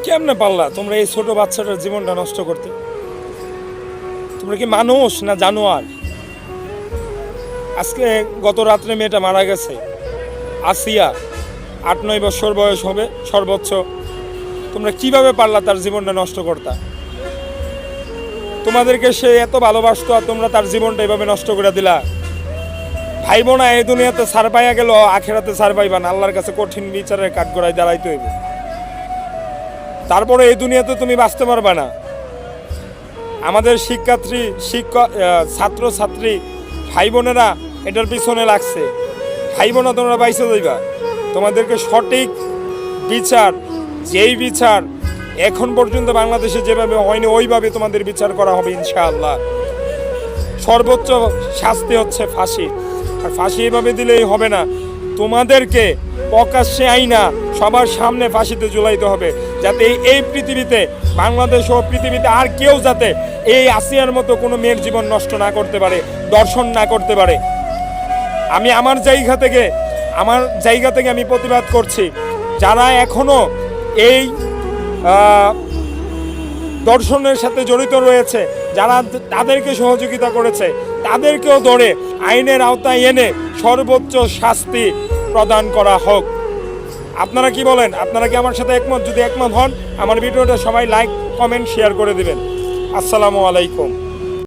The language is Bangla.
কেমনে পারলা তোমরা এই ছোট বাচ্চাটার জীবনটা নষ্ট করতে? তোমরা কি মানুষ না জানোয়ার? আজকে গত রাত্রে মেয়েটা মারা গেছে, আসিয়া, 8-9 বছর বয়স হবে সর্বোচ্চ। তোমরা কিভাবে পারলা তার জীবনটা নষ্ট করতা? তোমাদেরকে সে এত ভালোবাসতো আর তোমরা তার জীবনটা এভাবে নষ্ট করে দিলা। ভাই বোনা এই দুনিয়াতে সার পাইয়া গেল, আখেরাতে সার পাইবা না। আল্লাহর কাছে কঠিন বিচারের কাঠগড়ায় দাঁড়াইতে হইবে। তারপরে এই দুনিয়াতে তুমি বাঁচতে পারবা না। আমাদের ছাত্র ছাত্রী ভাই বোনেরা এটার পিছনে লাগছে। ভাই বোনা তোমরা বাইসে যাইবা। তোমাদেরকে সঠিক বিচার, যেই বিচার এখন পর্যন্ত বাংলাদেশে যেভাবে হয়নি ওইভাবে তোমাদের বিচার করা হবে ইনশাআল্লাহ। সর্বোচ্চ শাস্তি হচ্ছে ফাঁসি। আর ফাঁসি এভাবে দিলেই হবে না, তোমাদেরকে প্রকাশ্যে আইনা সবার সামনে ফাঁসিতে ঝুলাইতে হবে, যাতে এই পৃথিবীতে, বাংলাদেশ ও পৃথিবীতে আর কেউ যাতে এই আসিয়ার মতো কোনো মেয়ের জীবন নষ্ট না করতে পারে, দর্শন না করতে পারে। আমি আমার জায়গা থেকে আমি প্রতিবাদ করছি। যারা এখনো এই দর্শনের সাথে জড়িত রয়েছে, যারা তাদেরকে সহযোগিতা করেছে, তাদেরকেও ধরে আইনের আওতায় এনে সর্বোচ্চ শাস্তি প্রদান করা হোক। আপনারা কি বলেন? আপনারা কি আমার সাথে একমত? যদি একমত হন আমার ভিডিওটা সবাই লাইক, কমেন্ট, শেয়ার করে দিবেন। আসসালামু আলাইকুম।